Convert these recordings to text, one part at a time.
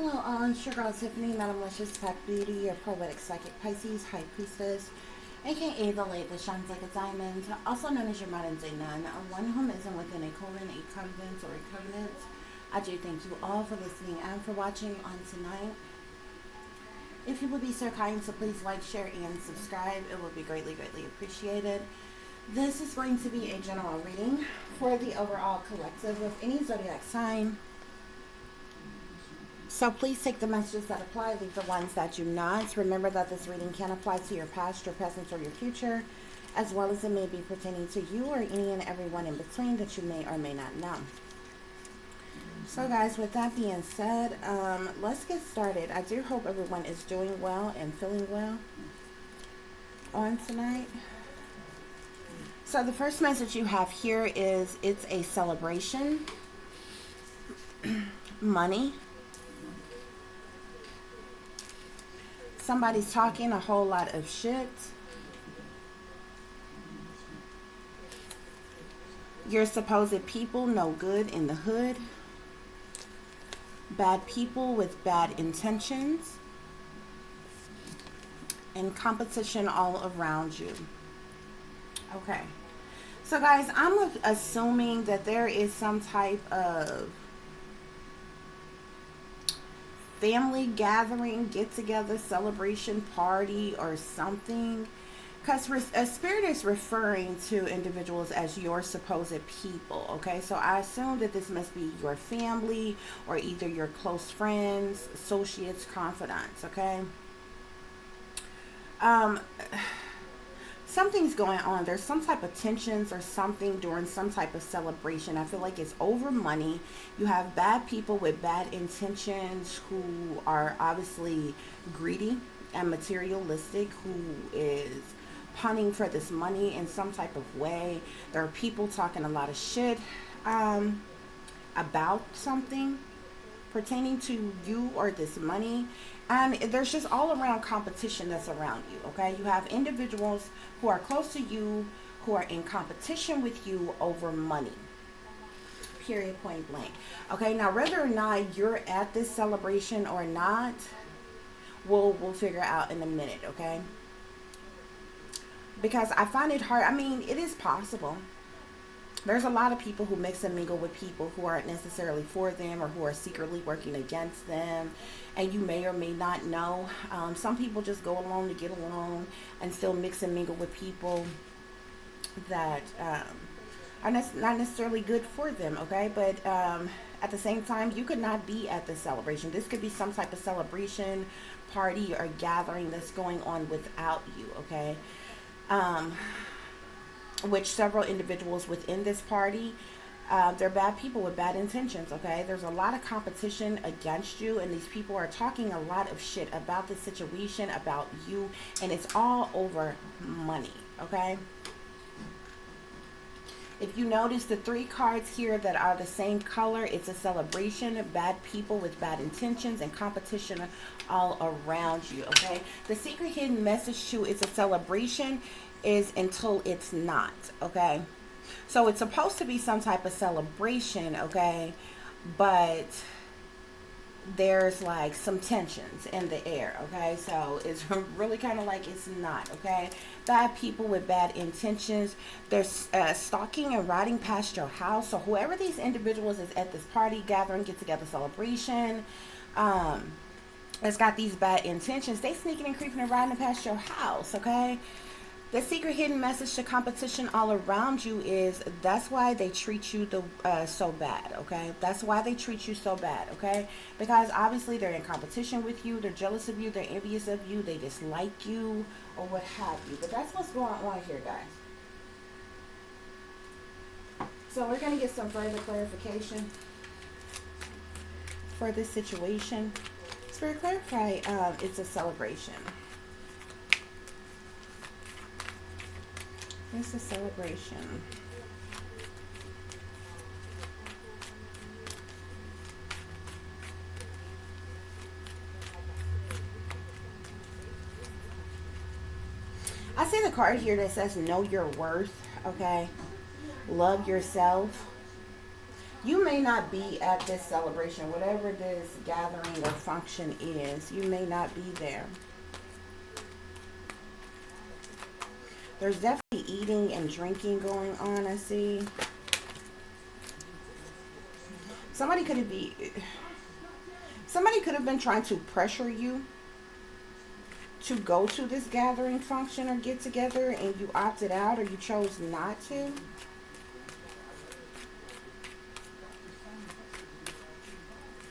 Hello, it's your girl Tiffany, Madam Malicious Pack Beauty, your poetic psychic Pisces, High Priestess, aka the light that shines like a diamond, also known as your modern day nun, one whom isn't within a colon, a covenant, or a covenant. I do thank you all for listening and for watching on tonight. If you would be so kind to please like, share, and subscribe, it would be greatly, greatly appreciated. This is going to be a general reading for the overall collective of any zodiac sign. So please take the messages that apply, leave the ones that do not. Remember that this reading can apply to your past, your present, or your future, as well as it may be pertaining to you or any and everyone in between that you may or may not know. So guys, with that being said, let's get started. I do hope everyone is doing well and feeling well on tonight. So the first message you have here is it's a celebration. Money. Somebody's talking a whole lot of shit. Your supposed people no good in the hood. Bad people with bad intentions. And competition all around you. Okay. So guys, I'm assuming that there is some type of family gathering, get together, celebration, party, or something, because a spirit is referring to individuals as your supposed people. Okay, so I assume that this must be your family or either your close friends, associates, confidants. Okay, something's going on. There's some type of tensions or something during some type of celebration. I feel like it's over money. You have bad people with bad intentions who are obviously greedy and materialistic, who is punning for this money in some type of way. There are people talking a lot of shit about something pertaining to you or this money. And there's just all around competition that's around you. Okay, you have individuals who are close to you who are in competition with you over money. Period, point blank. Okay, now whether or not you're at this celebration or not, we'll figure out in a minute. Okay, because I find it hard. I mean, it is possible. There's a lot of people who mix and mingle with people who aren't necessarily for them or who are secretly working against them. And you may or may not know. Some people just go along to get along and still mix and mingle with people that are not necessarily good for them. Okay, but at the same time, you could not be at this celebration. This could be some type of celebration, party, or gathering that's going on without you. Okay. Which several individuals within this party, they're bad people with bad intentions. Okay, there's a lot of competition against you, and these people are talking a lot of shit about the situation, about you, and it's all over money. Okay, if you notice the three cards here that are the same color, it's a celebration, bad people with bad intentions, and competition all around you. Okay, the secret hidden message to it's a celebration is until it's not. Okay, so it's supposed to be some type of celebration. Okay, but there's like some tensions in the air. Okay, so it's really kind of like it's not. Okay, bad people with bad intentions, they're stalking and riding past your house. So whoever these individuals is at this party, gathering, get together, celebration, that's got these bad intentions, they sneaking and creeping and riding past your house. Okay, the secret hidden message to competition all around you is that's why they treat you so bad. Okay, that's why they treat you so bad. Okay, because obviously they're in competition with you, they're jealous of you, they're envious of you, they dislike you, or what have you. But that's what's going on here, guys. So we're going to get some further clarification for this situation. Spirit, clarify, it's a celebration. It's a celebration. I see the card here that says know your worth. Okay, love yourself. You may not be at this celebration, whatever this gathering or function is. You may not be there. There's definitely eating and drinking going on, I see. Somebody could have been trying to pressure you to go to this gathering function or get together, and you opted out or you chose not to.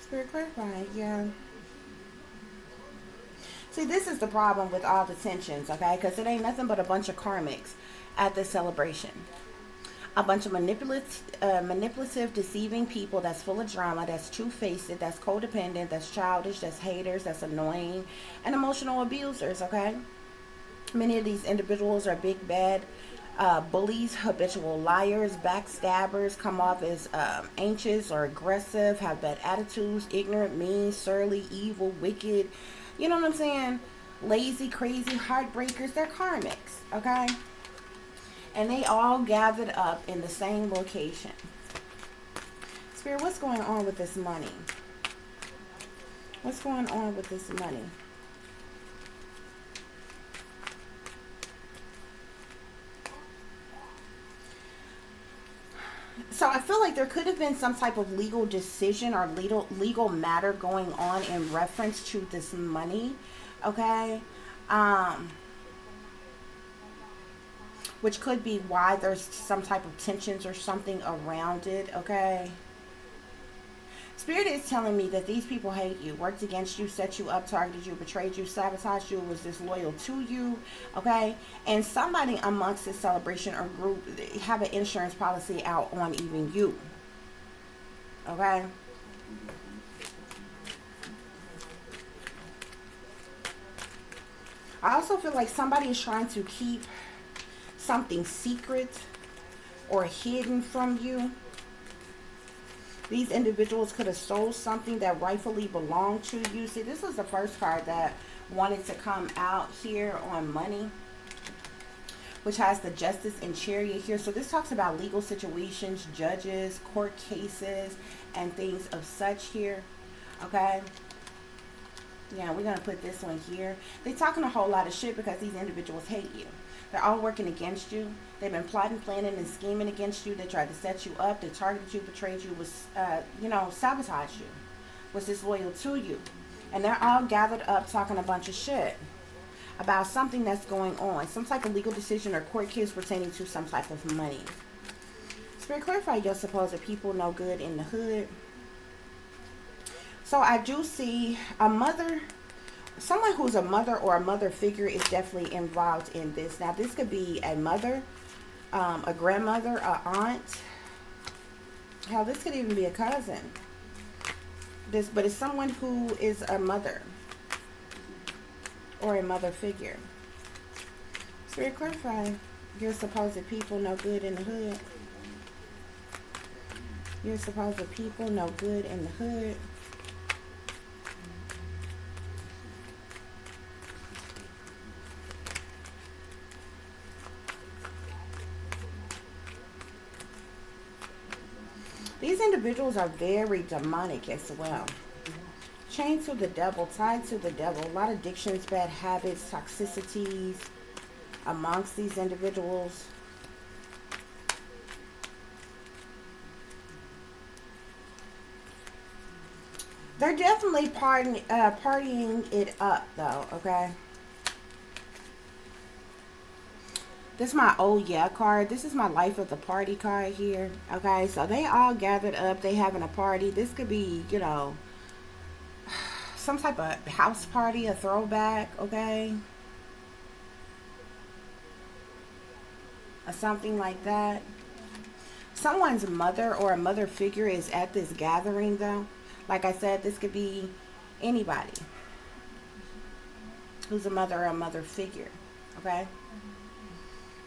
Spirit clarifying, yeah. See, this is the problem with all the tensions, okay? Because it ain't nothing but a bunch of karmics at this celebration. A bunch of manipulative, deceiving people that's full of drama, that's two-faced, that's codependent, that's childish, that's haters, that's annoying, and emotional abusers, okay? Many of these individuals are big, bad bullies, habitual liars, backstabbers, come off as anxious or aggressive, have bad attitudes, ignorant, mean, surly, evil, wicked. You know what I'm saying? Lazy, crazy, heartbreakers. They're karmics, okay? And they all gathered up in the same location. Spirit, what's going on with this money? What's going on with this money? So I feel like there could have been some type of legal decision or legal matter going on in reference to this money, okay? Which could be why there's some type of tensions or something around it, okay? Spirit is telling me that these people hate you, worked against you, set you up, targeted you, betrayed you, sabotaged you, was disloyal to you, okay? And somebody amongst this celebration or group have an insurance policy out on even you, okay? I also feel like somebody is trying to keep something secret or hidden from you. These individuals could have stole something that rightfully belonged to you. See, this was the first card that wanted to come out here on money, which has the Justice and Chariot here. So this talks about legal situations, judges, court cases, and things of such here, okay? Yeah, we're going to put this one here. They're talking a whole lot of shit because these individuals hate you. They're all working against you. They've been plotting, planning, and scheming against you. They tried to set you up. They targeted you, betrayed you, was, sabotaged you, was disloyal to you. And they're all gathered up talking a bunch of shit about something that's going on. Some type of legal decision or court case pertaining to some type of money. Spirit, clarify your supposed people no good in the hood. So I do see a mother. Someone who's a mother or a mother figure is definitely involved in this. Now, this could be a mother, a grandmother, a aunt. Hell, this could even be a cousin. But it's someone who is a mother or a mother figure. Spirit, clarify. Your supposed people no good in the hood. Your supposed people no good in the hood. These individuals are very demonic as well. Chained to the devil, tied to the devil. A lot of addictions, bad habits, toxicities amongst these individuals. They're definitely partying it up though, okay? This is my oh yeah card. This is my life of the party card here. Okay, so they all gathered up. They having a party. This could be, some type of house party, a throwback, okay? Or something like that. Someone's mother or a mother figure is at this gathering though. Like I said, this could be anybody who's a mother or a mother figure, okay?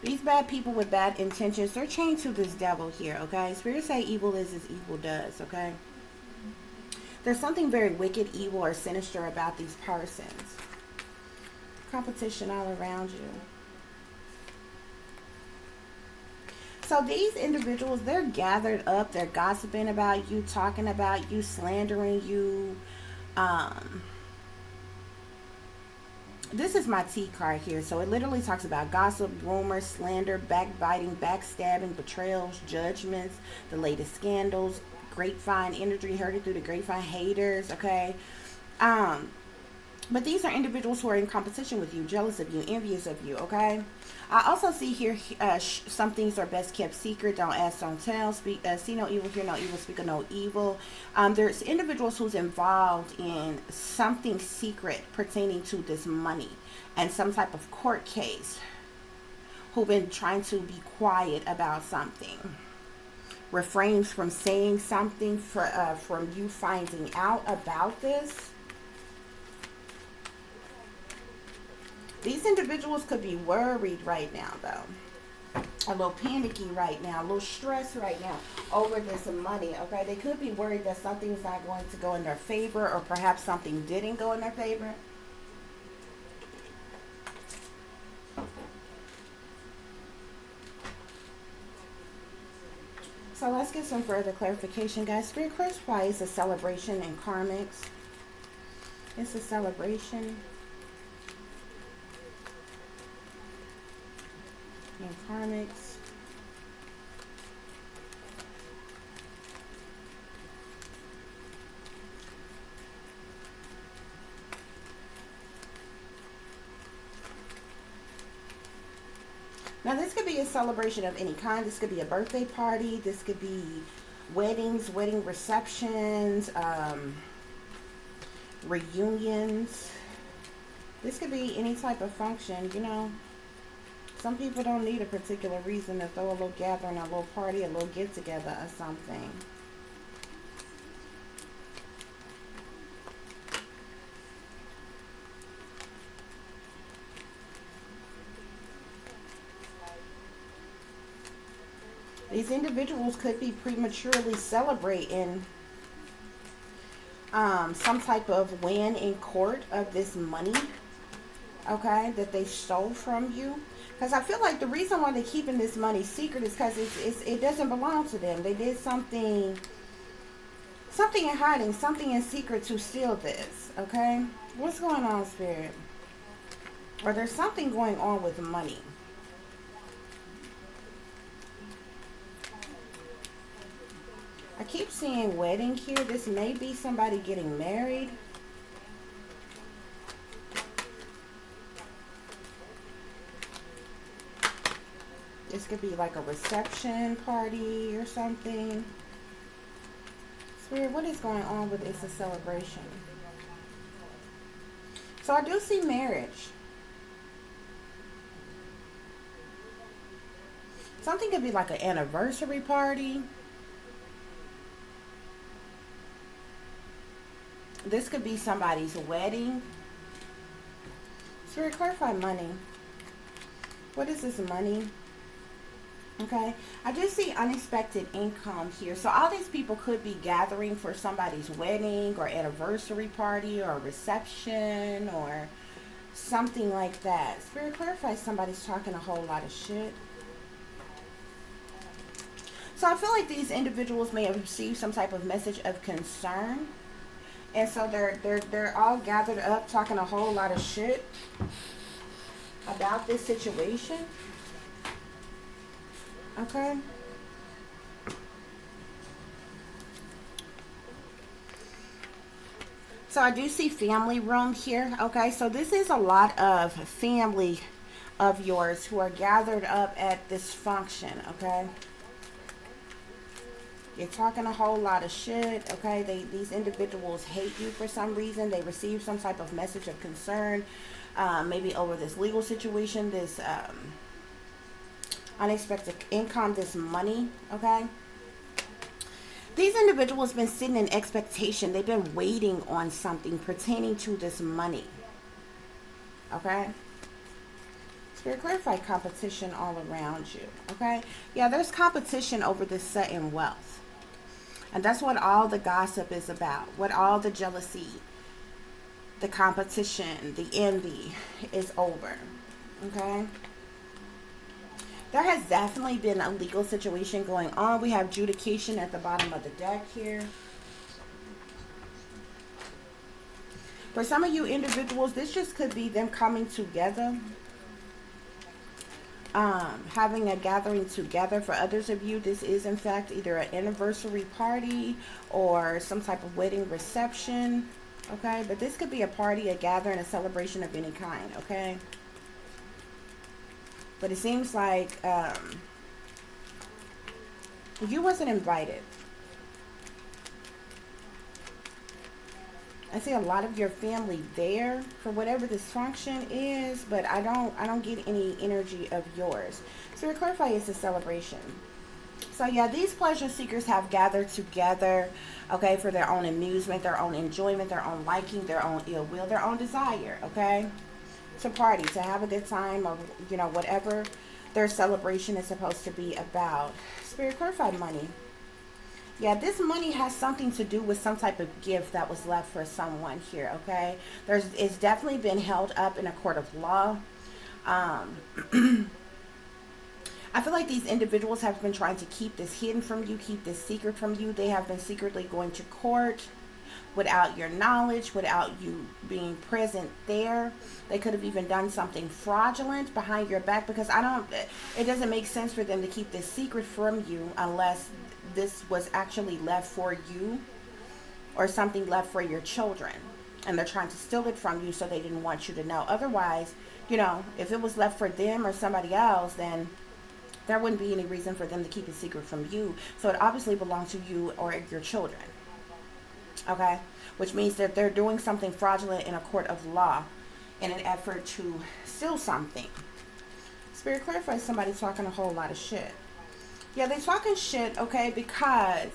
These bad people with bad intentions, they're chained to this devil here, okay? Spirit say evil is as evil does, okay? There's something very wicked, evil, or sinister about these persons. Competition all around you. so these individuals, they're gathered up, they're gossiping about you, talking about you, slandering you. This is my T card here. So it literally talks about gossip, rumors, slander, backbiting, backstabbing, betrayals, judgments, the latest scandals, grapevine energy, heard it through the grapevine, haters, okay? But these are individuals who are in competition with you, jealous of you, envious of you, okay? I also see here some things are best kept secret. Don't ask, don't tell. Speak, see no evil, hear no evil, speak of no evil. There's individuals who's involved in something secret pertaining to this money and some type of court case who've been trying to be quiet about something. Refrains from saying something from you finding out about this. These individuals could be worried right now, though. A little panicky right now, a little stressed right now over this money, okay? They could be worried that something's not going to go in their favor, or perhaps something didn't go in their favor. So let's get some further clarification, guys. Spirit clarify is a celebration in karmics. It's a celebration in karmics. Now this could be a celebration of any kind. This could be a birthday party. This could be weddings, wedding receptions, reunions. This could be any type of function, you know. Some people don't need a particular reason to throw a little gathering, a little party, a little get together or something. These individuals could be prematurely celebrating some type of win in court of this money, okay, that they stole from you. Because I feel like the reason why they're keeping this money secret is because it doesn't belong to them. They did something in hiding, something in secret to steal this, okay? What's going on, Spirit? Or there's something going on with money. I keep seeing wedding here. This may be somebody getting married. This could be like a reception party or something. Spirit, what is going on with it's a celebration? So I do see marriage. Something could be like an anniversary party. This could be somebody's wedding. Spirit, clarify money. What is this money? Okay, I just see unexpected income here. So all these people could be gathering for somebody's wedding or anniversary party or reception or something like that. Spirit, clarify somebody's talking a whole lot of shit. So I feel like these individuals may have received some type of message of concern. And so they're all gathered up talking a whole lot of shit about this situation. Okay. So I do see family room here. Okay, so this is a lot of family of yours who are gathered up at this function. Okay. You're talking a whole lot of shit, okay? These individuals hate you for some reason. They receive some type of message of concern, maybe over this legal situation, this unexpected income, this money, okay? These individuals been sitting in expectation. They've been waiting on something pertaining to this money, okay? Spirit, clarify competition all around you, okay? Yeah, there's competition over this sudden wealth. And that's what all the gossip is about. What all the jealousy, the competition, the envy is over. Okay? There has definitely been a legal situation going on. We have adjudication at the bottom of the deck here. For some of you individuals, this just could be them coming together. Having a gathering together. For others of you, this is in fact either an anniversary party or some type of wedding reception. Okay, but this could be a party, a gathering, a celebration of any kind. Okay, but it seems like you wasn't invited. I see a lot of your family there for whatever this function is, but I don't get any energy of yours. So to clarify, it's a celebration. So yeah, these pleasure seekers have gathered together, okay, for their own amusement, their own enjoyment, their own liking, their own ill will, their own desire, okay, to party, to have a good time, or you know, whatever their celebration is supposed to be about. Spirit, clarify money. Yeah, this money has something to do with some type of gift that was left for someone here, okay? It's definitely been held up in a court of law. I feel like these individuals have been trying to keep this hidden from you, keep this secret from you. They have been secretly going to court without your knowledge, without you being present there. They could have even done something fraudulent behind your back, because it doesn't make sense for them to keep this secret from you unless this was actually left for you or something left for your children, and they're trying to steal it from you, so they didn't want you to know. Otherwise, you know, if it was left for them or somebody else, then there wouldn't be any reason for them to keep a secret from you. So it obviously belongs to you or your children, okay? Which means that they're doing something fraudulent in a court of law in an effort to steal something. Spirit, clarify somebody talking a whole lot of shit. Yeah, they're talking shit, okay, because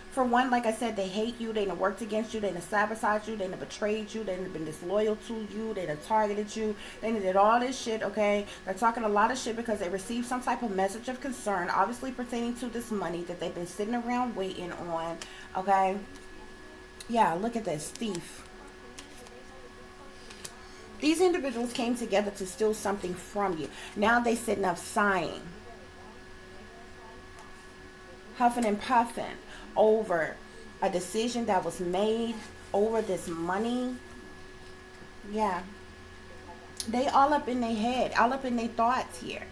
for one, like I said, they hate you, they done worked against you, they done sabotaged you, they done betrayed you, they done been disloyal to you, they done targeted you, they done did all this shit, okay? They're talking a lot of shit because they received some type of message of concern, obviously pertaining to this money that they've been sitting around waiting on, okay? Yeah, look at this, thief. These individuals came together to steal something from you. Now they sitting up sighing, huffing and puffing over a decision that was made over this money. Yeah, they all up in their head, all up in their thoughts here,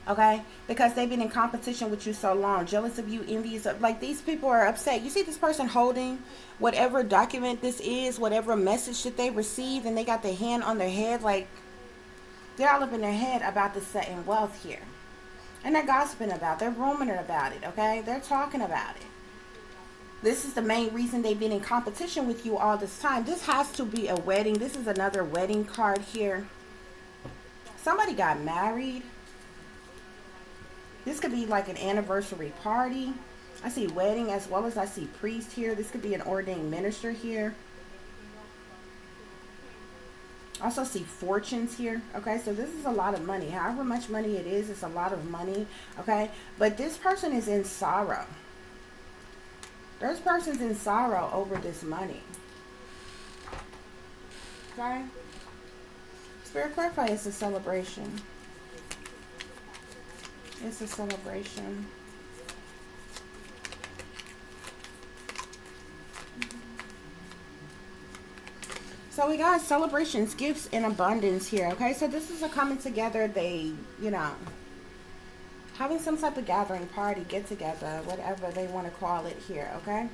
okay, because they've been in competition with you so long, jealous of you, envious of, like, these people are upset. You see this person holding whatever document this is, whatever message that they received, and they got their hand on their head, like they're all up in their head about this sudden wealth here. And they're gossiping about it. They're rumoring about it, okay? They're talking about it. This is the main reason they've been in competition with you all this time. This has to be a wedding. This is another wedding card here. Somebody got married. This could be like an anniversary party. I see wedding as well as I see priest here. This could be an ordained minister here. Also see fortunes here, okay? So this is a lot of money. However much money it is, it's a lot of money, okay? But this person is in sorrow. This person's in sorrow over this money, okay? Spirit, clarify, it's a celebration. It's a celebration. So we got celebrations, gifts, and abundance here, okay? So this is a coming together. They, you know, having some type of gathering, party, get together, whatever they want to call it here, okay?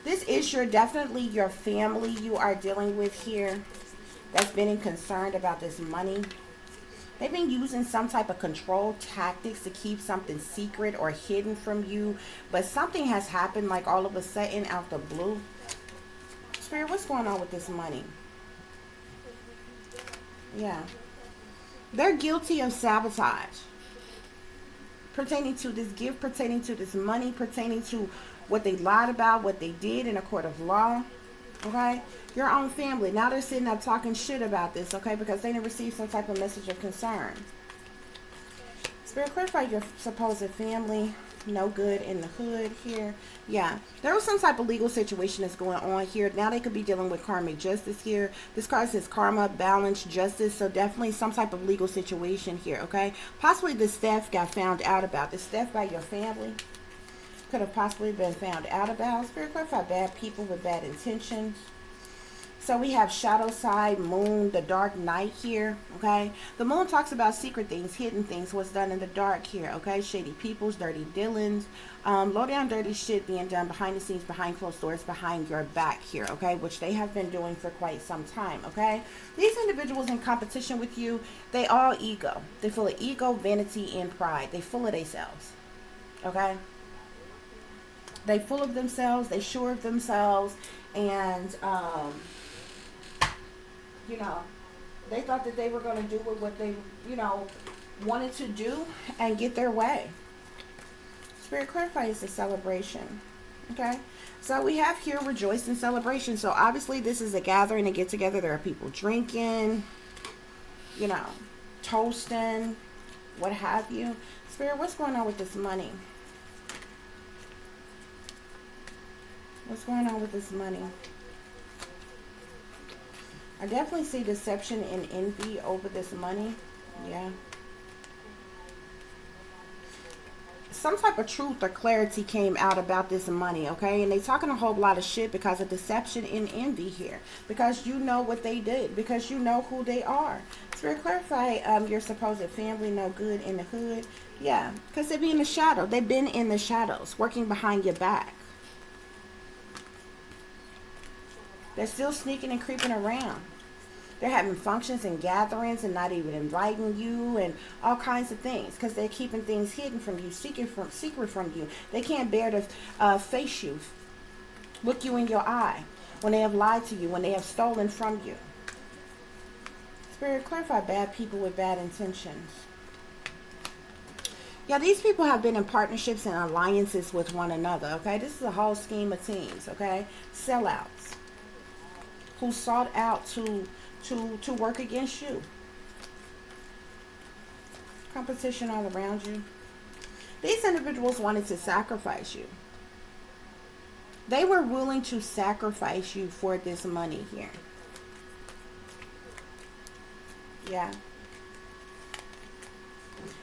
This is definitely your family you are dealing with here that's been concerned about this money. They've been using some type of control tactics to keep something secret or hidden from you. But something has happened, like all of a sudden out the blue. Spirit, what's going on with this money? Yeah. They're guilty of sabotage. Pertaining to this gift, pertaining to this money, pertaining to what they lied about, what they did in a court of law. Okay? Your own family. Now they're sitting up talking shit about this, okay? Because they didn't receive some type of message of concern. Spirit, clarify your supposed family. no good in the hood here. Yeah, there was some type of legal situation that's going on here. Now they could be dealing with karmic justice here. This card says karma, balance, justice. So definitely some type of legal situation here, okay? Possibly this theft got found out about. This theft by your family could have possibly been found out about. Spirit clarify bad people with bad intentions. So we have shadow side, moon, the dark night here, okay? The moon talks about secret things, hidden things, what's done in the dark here, okay? Shady peoples, dirty dealings, low down dirty shit being done behind the scenes, behind closed doors, behind your back here, okay? Which they have been doing for quite some time, okay? These individuals in competition with you, they all ego. They full of ego, vanity, and pride. They full of themselves, okay? They full of themselves, they sure of themselves, and, you know, they thought that they were going to do what they, you know, wanted to do and get their way. Spirit clarify is a celebration. Okay. So we have here rejoice and celebration. So obviously this is a gathering, a get together. There are people drinking, you know, toasting, what have you. Spirit, what's going on with this money? What's going on with this money? I definitely see deception and envy over this money. Yeah. Some type of truth or clarity came out about this money, okay? And they talking a whole lot of shit because of deception and envy here. Because you know what they did. Because you know who they are. Spirit clarify your supposed family no good in the hood. Yeah. Because they be in the shadow. They've been in the shadows. Working behind your back. They're still sneaking and creeping around. They're having functions and gatherings and not even inviting you and all kinds of things because they're keeping things hidden from you, secret from you. They can't bear to face you, look you in your eye when they have lied to you, when they have stolen from you. Spirit, clarify bad people with bad intentions. Yeah, these people have been in partnerships and alliances with one another, okay? This is a whole scheme of teams, okay? Sellouts who sought out to work against you. Competition all around you. These individuals wanted to sacrifice you. They were willing to sacrifice you for this money here. Yeah.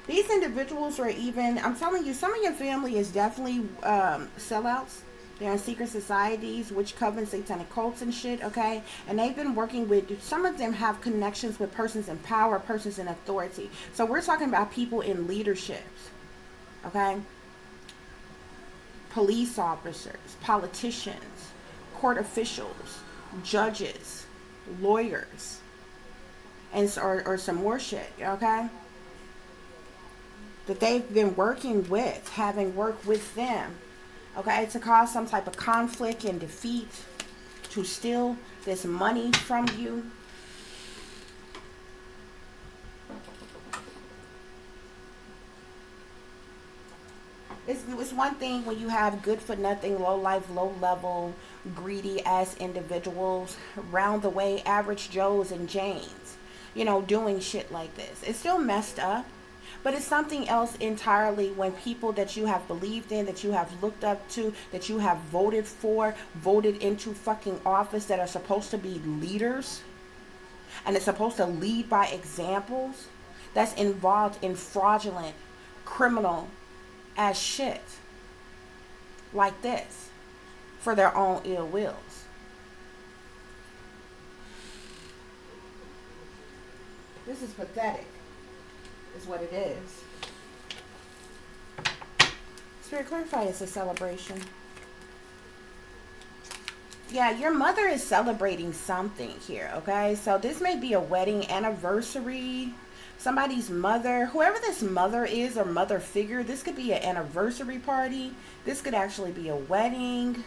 These individuals are even, I'm telling you, some of your family is definitely sellouts. They're in secret societies, witch covens, satanic cults and shit, okay? And they've been working with, some of them have connections with persons in power, persons in authority. So we're talking about people in leaderships, okay? Police officers, politicians, court officials, judges, lawyers, and or some more shit, okay? That they've been working with, having worked with them, okay, to cause some type of conflict and defeat, to steal this money from you. It's one thing when you have good for nothing, low life, low level, greedy ass individuals, round the way, average Joes and Janes, you know, doing shit like this. It's still messed up. But it's something else entirely when people that you have believed in, that you have looked up to, that you have voted for, voted into fucking office, that are supposed to be leaders, and it's supposed to lead by examples, that's involved in fraudulent, criminal ass shit like this for their own ill wills. This is pathetic. Is what it is. Spirit clarify is a celebration. Yeah, your mother is celebrating something here, okay? So this may be a wedding anniversary. Somebody's mother, whoever this mother is or mother figure, this could be an anniversary party. This could actually be a wedding.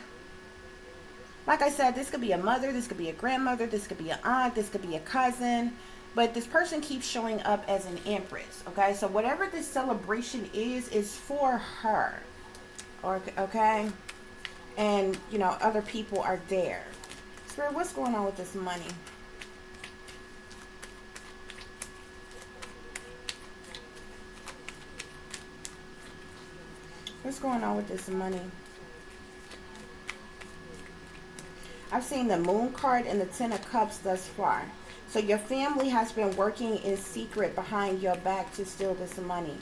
Like I said, this could be a mother, this could be a grandmother, this could be an aunt, this could be a cousin. But this person keeps showing up as an empress, okay? So whatever this celebration is for her, or, okay? And, you know, other people are there. Spirit, what's going on with this money? What's going on with this money? I've seen the Moon card and the Ten of Cups thus far. So your family has been working in secret behind your back to steal this money.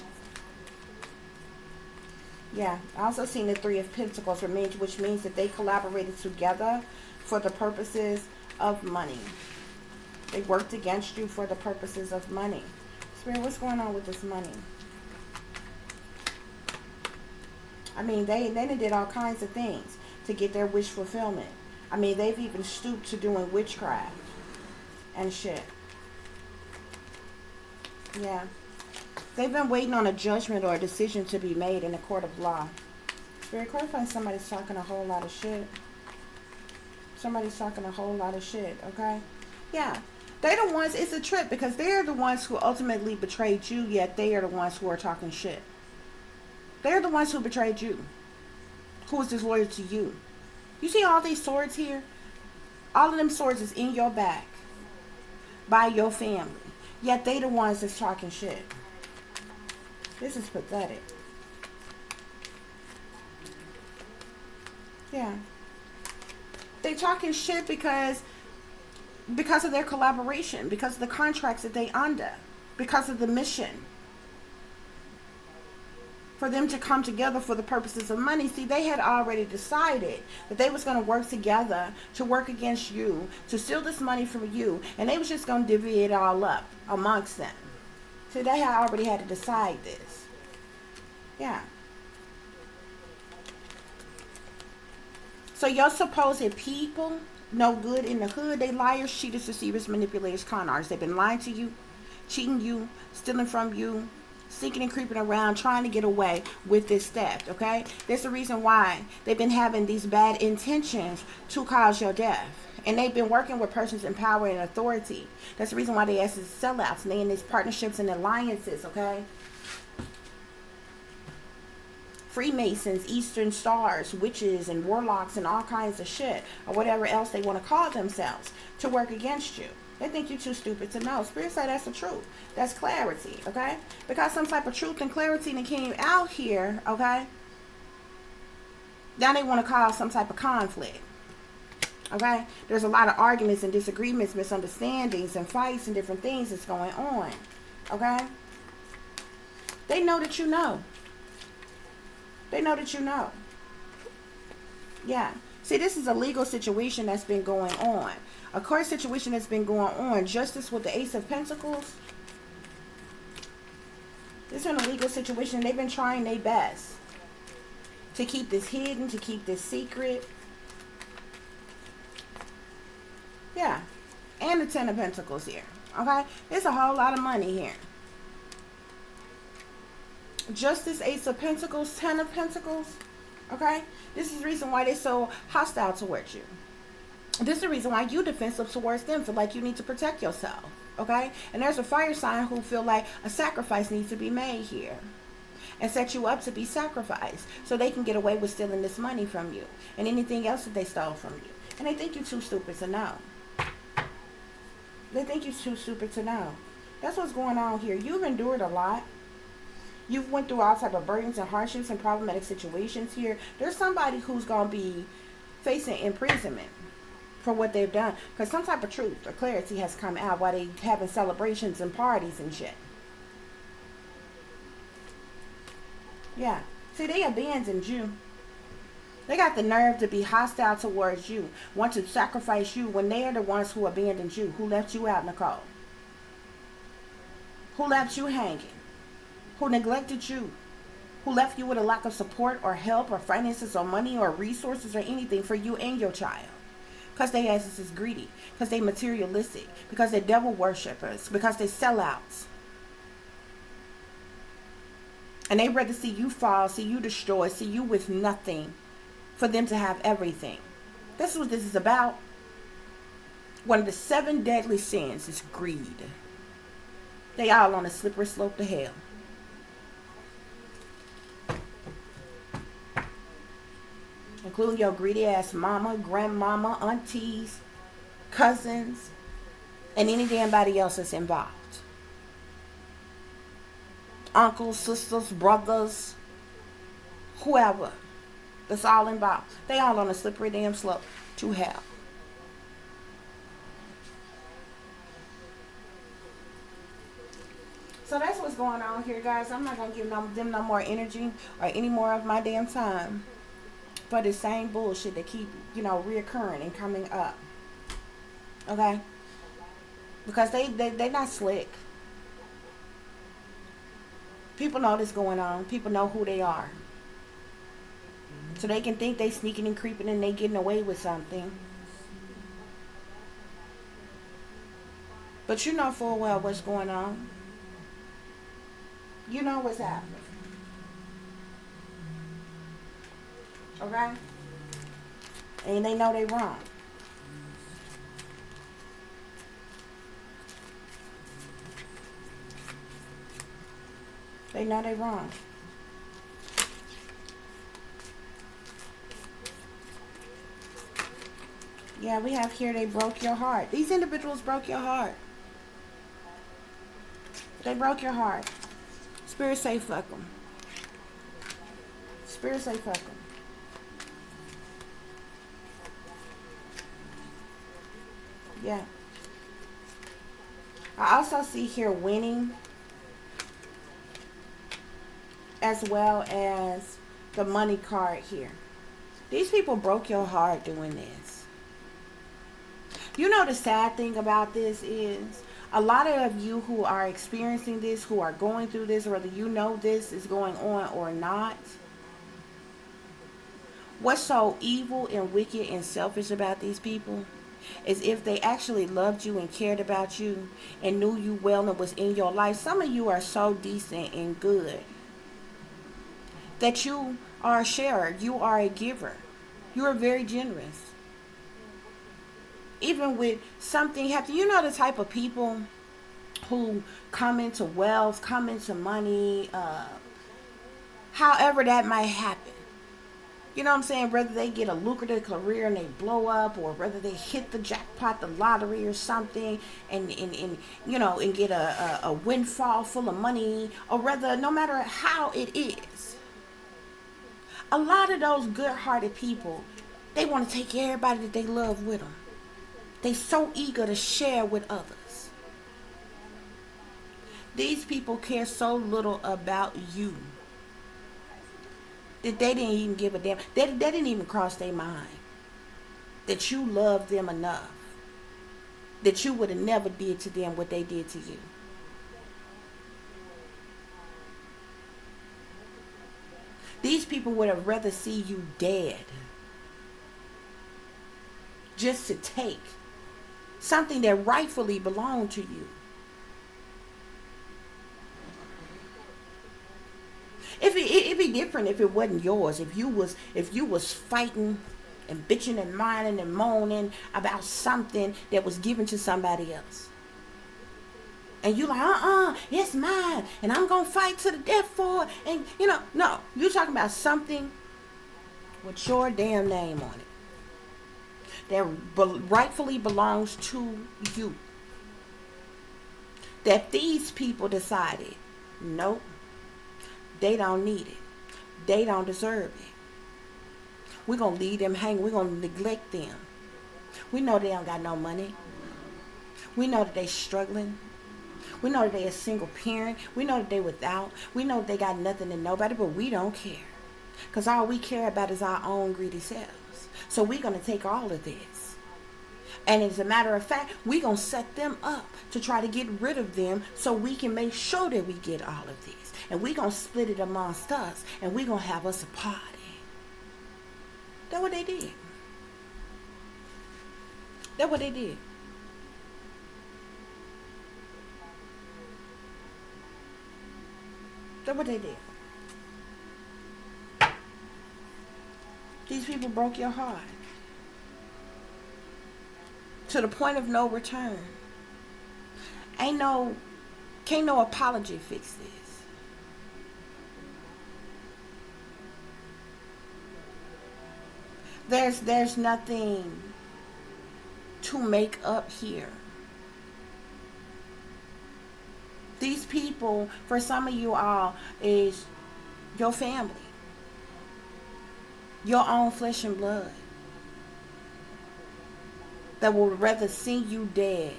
Yeah, I also seen the Three of Pentacles, which means that they collaborated together for the purposes of money. They worked against you for the purposes of money. Spirit, what's going on with this money? I mean, they did all kinds of things to get their wish fulfillment. I mean, they've even stooped to doing witchcraft and shit. Yeah. They've been waiting on a judgment or a decision to be made in the court of law. Spirit, clarify somebody's talking a whole lot of shit. Somebody's talking a whole lot of shit, okay? Yeah. They're the ones, it's a trip because they're the ones who ultimately betrayed you, yet they are the ones who are talking shit. They're the ones who betrayed you. Who is disloyal to you? You see all these swords here? All of them swords is in your back by your family. Yet they the ones that's talking shit. This is pathetic. Yeah. They talking shit because of their collaboration, because of the contracts that they under, because of the mission. For them to come together for the purposes of money. See, they had already decided that they was going to work together to work against you, to steal this money from you, and they was just going to divvy it all up amongst them. See, they had already had to decide this. Yeah. So your supposed people, no good in the hood, they liars, cheaters, deceivers, manipulators, con artists. They've been lying to you, cheating you, stealing from you, sneaking and creeping around, trying to get away with this theft, okay? There's the reason why they've been having these bad intentions to cause your death. And they've been working with persons in power and authority. That's the reason why they ask as sellouts and they in these partnerships and alliances, okay? Freemasons, Eastern Stars, witches, and warlocks, and all kinds of shit, or whatever else they want to call themselves, to work against you. They think you're too stupid to know. Spirit say that's the truth. That's clarity, okay? Because some type of truth and clarity that came out here, okay? Now they want to cause some type of conflict, okay? There's a lot of arguments and disagreements, misunderstandings, and fights and different things that's going on, okay? They know that you know. They know that you know. Yeah. See, this is a legal situation that's been going on. A court situation that's been going on. Justice with the Ace of Pentacles. This is a legal situation. They've been trying their best to keep this hidden, to keep this secret. Yeah. And the Ten of Pentacles here. Okay? There's a whole lot of money here. Justice, Ace of Pentacles, Ten of Pentacles. Okay? This is the reason why they're so hostile towards you. This is the reason why you defensive towards them. Feel like you need to protect yourself. Okay? And there's a fire sign who feel like a sacrifice needs to be made here. And set you up to be sacrificed. So they can get away with stealing this money from you. And anything else that they stole from you. And they think you're too stupid to know. They think you're too stupid to know. That's what's going on here. You've endured a lot. You've went through all type of burdens and hardships and problematic situations here. There's somebody who's going to be facing imprisonment for what they've done. Because some type of truth or clarity has come out while they having celebrations and parties and shit. Yeah. See, they abandoned you. They got the nerve to be hostile towards you. Want to sacrifice you when they are the ones who abandoned you. Who left you out in the cold. Who left you hanging. Who neglected you, who left you with a lack of support or help or finances or money or resources or anything for you and your child. Because they asses is greedy, because they materialistic, because they devil worshippers, because they sellouts. And they rather see you fall, see you destroy, see you with nothing for them to have everything. This is what this is about. One of the 7 deadly sins is greed. They all on a slippery slope to hell. Including your greedy ass mama, grandmama, aunties, cousins, and any damn body else that's involved. Uncles, sisters, brothers, whoever that's all involved. They all on a slippery damn slope to hell. So that's what's going on here, guys. I'm not going to give them no more energy or any more of my damn time for the same bullshit that keep, reoccurring and coming up. Okay? Because they not slick. People know this going on. People know who they are. So they can think they sneaking and creeping and they getting away with something. But you know full well what's going on. You know what's happening. Okay? And they know they wrong. They know they wrong. Yeah, we have here they broke your heart. These individuals broke your heart. They broke your heart. Spirit say fuck them. Spirit say fuck them. Yeah. I also see here winning, as well as the money card here. These people broke your heart doing this. You know the sad thing about this is a lot of you who are experiencing this, who are going through this, whether you know this is going on or not, what's so evil and wicked and selfish about these people is if they actually loved you and cared about you and knew you well and was in your life. Some of you are so decent and good that you are a sharer. You are a giver. You are very generous. Even with something happening, you know the type of people who come into wealth, come into money, however that might happen. You know what I'm saying? Whether they get a lucrative career and they blow up, or whether they hit the jackpot, the lottery or something, and get a windfall full of money, or whether, no matter how it is, a lot of those good-hearted people, they want to take everybody that they love with them. They so eager to share with others. These people care so little about you that they didn't even give a damn. They didn't even cross their mind that you loved them enough, that you would have never did to them what they did to you. These people would have rather see you dead just to take something that rightfully belonged to you. It'd be different if it wasn't yours. If you was fighting and bitching and whining and moaning about something that was given to somebody else, and you like, it's mine, and I'm gonna fight to the death for it. And no, you're talking about something with your damn name on it that rightfully belongs to you. That these people decided, nope, they don't need it. They don't deserve it. We're going to leave them hanging. We're going to neglect them. We know they don't got no money. We know that they struggling. We know that they a single parent. We know that they without. We know that they got nothing and nobody, but we don't care. Because all we care about is our own greedy selves. So we're going to take all of this. And as a matter of fact, we're going to set them up to try to get rid of them so we can make sure that we get all of this. And we're going to split it amongst us. And we're going to have us a party. That's what they did. That's what they did. That's what they did. These people broke your heart to the point of no return. Can't no apology fix this. There's nothing to make up here. These people, for some of you all, is your family. Your own flesh and blood. That would rather see you dead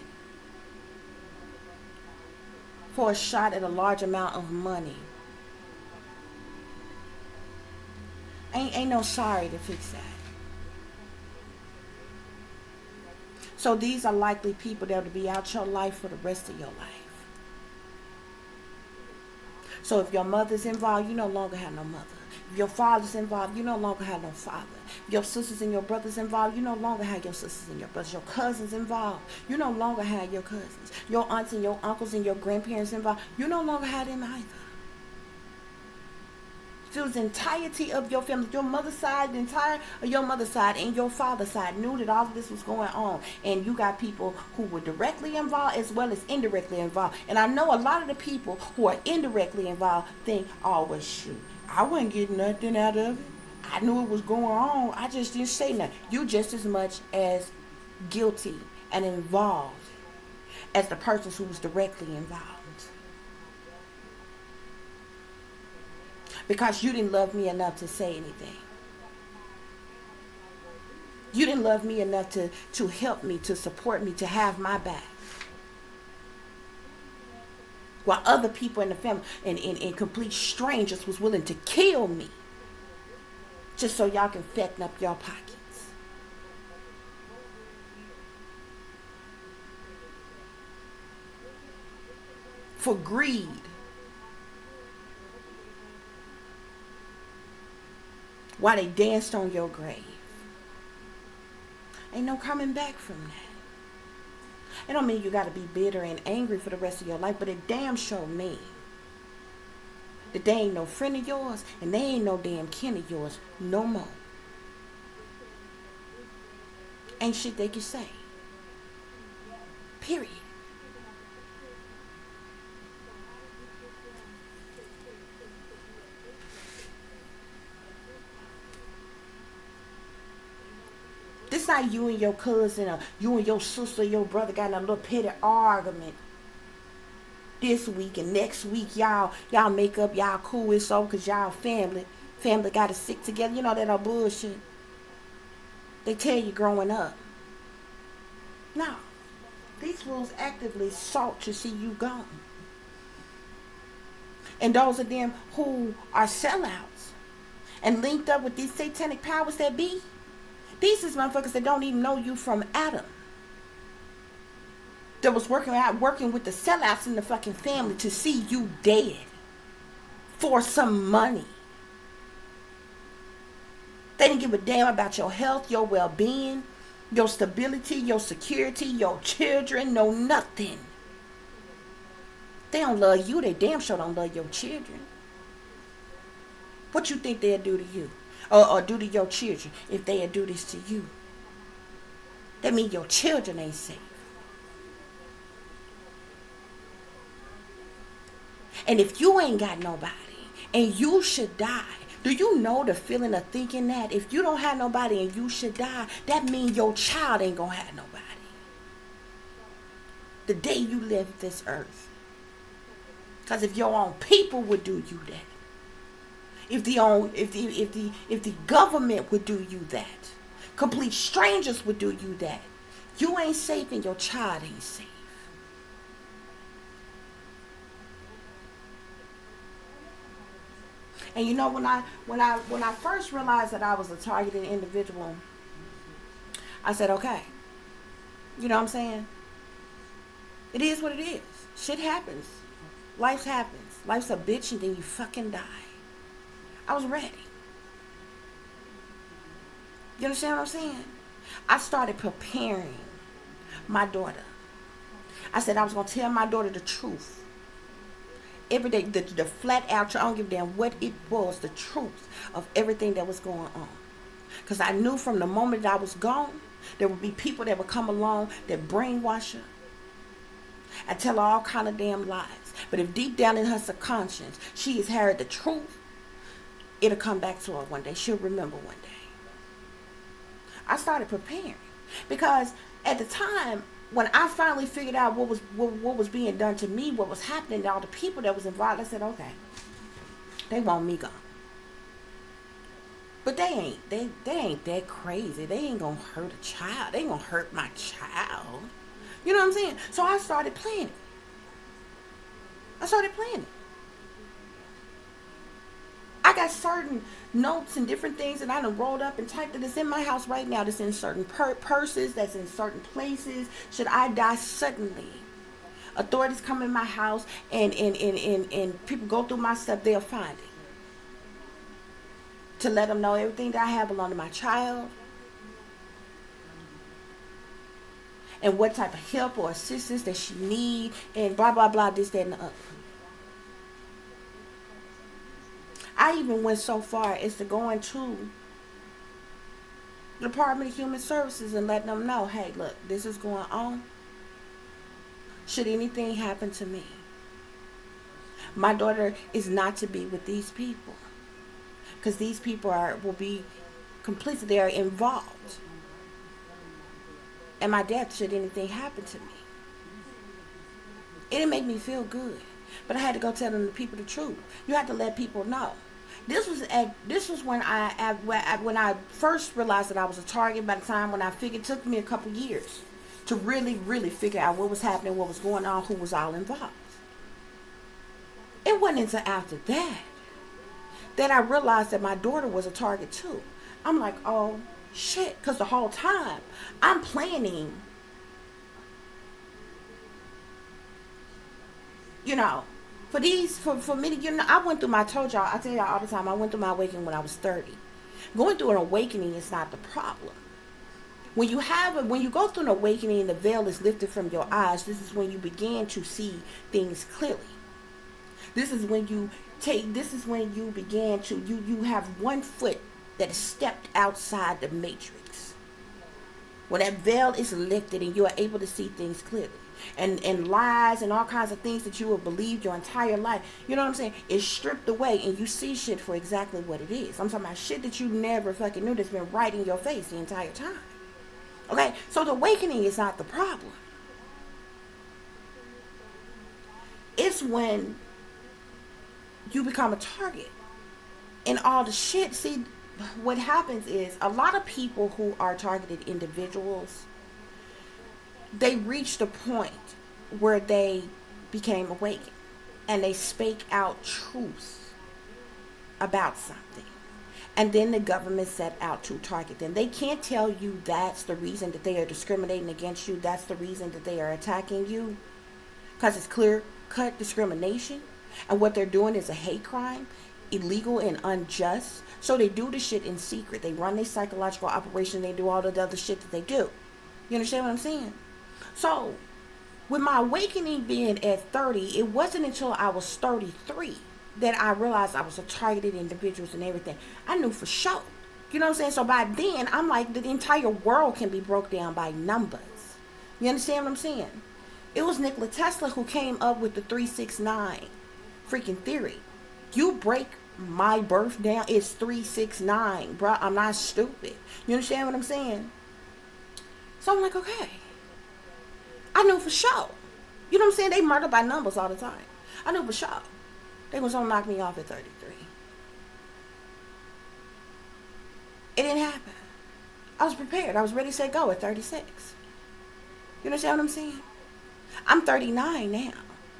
for a shot at a large amount of money. Ain't no sorry to fix that. So these are likely people that will be out your life for the rest of your life. So if your mother's involved, you no longer have no mother. If your father's involved, you no longer have no father. If your sisters and your brothers involved, you no longer have your sisters and your brothers. Your cousins involved, you no longer have your cousins. Your aunts and your uncles and your grandparents involved, you no longer have them either. If it was the entirety of your family, your mother's side, the entire of your mother's side and your father's side knew that all of this was going on. And you got people who were directly involved as well as indirectly involved. And I know a lot of the people who are indirectly involved think, oh, well, shoot, I wasn't getting nothing out of it. I knew it was going on. I just didn't say nothing. You just as much as guilty and involved as the person who was directly involved. Because you didn't love me enough to say anything. You didn't love me enough to help me, to support me, to have my back. While other people in the family and complete strangers was willing to kill me just so y'all can fatten up your pockets. For greed. While they danced on your grave. Ain't no coming back from that. It don't mean you got to be bitter and angry for the rest of your life, but it damn sure mean that they ain't no friend of yours and they ain't no damn kin of yours no more. Ain't shit they can say. Period. This not you and your cousin or you and your sister or your brother got in a little petty argument this week and next week y'all make up, y'all cool, it's over because y'all family got to stick together. You know that old bullshit they tell you growing up. No. These fools actively sought to see you gone. And those of them who are sellouts and linked up with these satanic powers that be, these is motherfuckers that don't even know you from Adam. That was working with the sellouts in the fucking family to see you dead for some money. They didn't give a damn about your health, your well-being, your stability, your security, your children, no nothing. They don't love you, they damn sure don't love your children. What you think they'll do to you? Or do to your children if they'll do this to you? That means your children ain't safe. And if you ain't got nobody and you should die, do you know the feeling of thinking that if you don't have nobody and you should die, that means your child ain't gonna have nobody the day you left this earth? Because if your own people would do you that, if the government would do you that, complete strangers would do you that, you ain't safe and your child ain't safe. And you know, when I first realized that I was a targeted individual, I said, okay, you know what I'm saying? It is what it is. Shit happens. Life happens. Life's a bitch and then you fucking die. I was ready. You understand what I'm saying? I started preparing my daughter. I said I was going to tell my daughter the truth. Every day, the flat out, I don't give a damn what it was, the truth of everything that was going on. Because I knew from the moment that I was gone, there would be people that would come along that brainwash her and tell her all kind of damn lies. But if deep down in her subconscious, she has heard the truth, it'll come back to her one day. She'll remember one day. I started preparing because at the time when I finally figured out what was being done to me, what was happening to all the people that was involved, I said, okay, they want me gone. But they ain't that crazy. They ain't gonna hurt a child. They ain't gonna hurt my child. You know what I'm saying? So I started planning. I started planning. I got certain notes and different things that I done rolled up and typed that is in my house right now. That's in certain purses. That's in certain places. Should I die suddenly, authorities come in my house and people go through my stuff, they'll find it. To let them know everything that I have belong to my child. And what type of help or assistance that she need. And blah, blah, blah, this, that, and the other. I even went so far as to go into the Department of Human Services and letting them know, hey, look, this is going on. Should anything happen to me, my daughter is not to be with these people. Because these people will be complicit. They are involved. And my death, should anything happen to me. It didn't make me feel good. But I had to go tell them, the people, the truth. You have to let people know. This was when I first realized that I was a target. By the time when I figured, it took me a couple years to really, really figure out what was happening, what was going on, who was all involved. It wasn't until after that I realized that my daughter was a target too. I'm like, oh shit, because the whole time I'm planning, for me, I went through I told y'all, I tell y'all all the time, I went through my awakening when I was 30. Going through an awakening is not the problem. When you go through an awakening and the veil is lifted from your eyes, this is when you begin to see things clearly. This is when you begin to, you have one foot that is stepped outside the matrix. When that veil is lifted and you are able to see things clearly. And lies and all kinds of things that you have believed your entire life, you know what I'm saying, is stripped away and you see shit for exactly what it is. I'm talking about shit that you never fucking knew that's been right in your face the entire time. Okay, so the awakening is not the problem. It's when you become a target and all the shit. See, what happens is a lot of people who are targeted individuals, they reach the point where they became awakened and they spake out truth about something. And then the government set out to target them. They can't tell you that's the reason that they are discriminating against you. That's the reason that they are attacking you. Because it's clear-cut discrimination. And what they're doing is a hate crime, illegal and unjust. So they do the shit in secret. They run their psychological operation. They do all the other shit that they do. You understand what I'm saying? So, with my awakening being at 30, it wasn't until I was 33 that I realized I was a targeted individual and everything. I knew for sure. You know what I'm saying? So by then, I'm like, the entire world can be broke down by numbers. You understand what I'm saying? It was Nikola Tesla who came up with the 369 freaking theory. You break my birth down, it's 369, bro. I'm not stupid. You understand what I'm saying? So I'm like, okay. I knew for sure. You know what I'm saying? They murder by numbers all the time. I knew for sure. They was gonna knock me off at 33. It didn't happen. I was prepared. I was ready to say go at 36. You understand what I'm saying? I'm 39 now.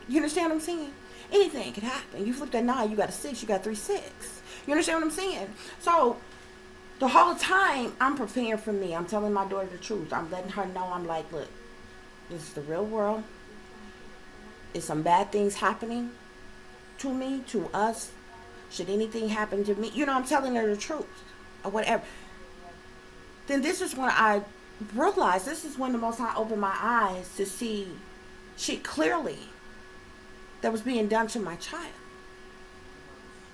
You understand what I'm saying? Anything could happen. You flip that 9, you got a 6, you got 3 6. You understand what I'm saying? So the whole time I'm preparing for me. I'm telling my daughter the truth. I'm letting her know, I'm like, look, this is the real world. There's some bad things happening to me, to us. Should anything happen to me, I'm telling her the truth or whatever. Then this is when I realized, this is when the Most High opened my eyes to see shit clearly that was being done to my child.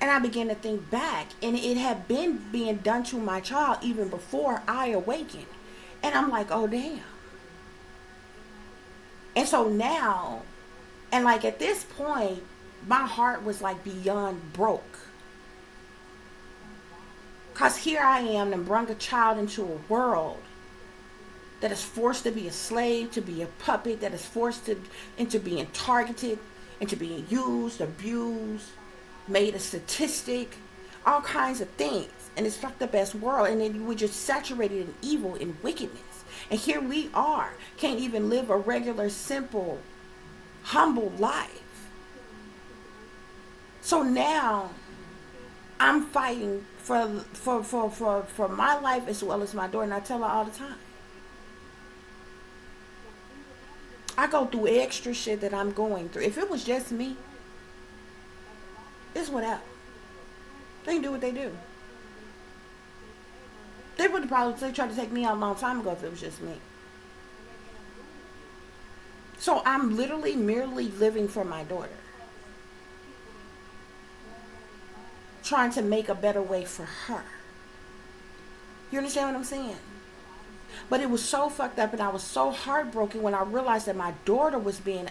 And I began to think back, and it had been being done to my child even before I awakened. And I'm like, oh damn. And so now, and like at this point, my heart was like beyond broke. Because here I am and bring a child into a world that is forced to be a slave, to be a puppet, that is forced into being targeted, into being used, abused, made a statistic, all kinds of things. and this fucked up ass world, and then we're just saturated in evil and wickedness. And here we are, can't even live a regular, simple, humble life. So now I'm fighting for my life as well as my daughter, and I tell her all the time. I go through extra shit that I'm going through. If it was just me, it's whatever. They can do what they do. They would have probably tried to take me out a long time ago if it was just me. So I'm literally merely living for my daughter. Trying to make a better way for her. You understand what I'm saying? But it was so fucked up, and I was so heartbroken when I realized that my daughter was being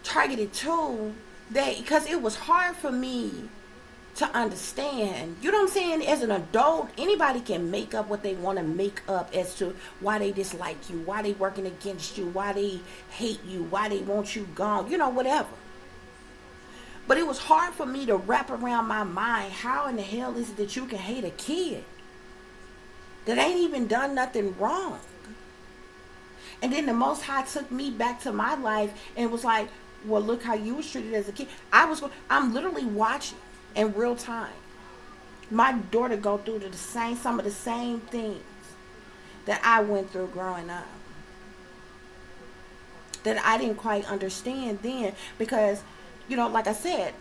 targeted too. That because it was hard for me to understand. You know what I'm saying? As an adult, anybody can make up what they want to make up as to why they dislike you, why they working against you, why they hate you, why they want you gone, you know, whatever. But it was hard for me to wrap around my mind, how in the hell is it that you can hate a kid that ain't even done nothing wrong? And then the Most High took me back to my life and was like, well, look how you was treated as a kid. I'm literally watching in real time my daughter go through some of the same things that I went through growing up, that I didn't quite understand then, because, you know, like I said,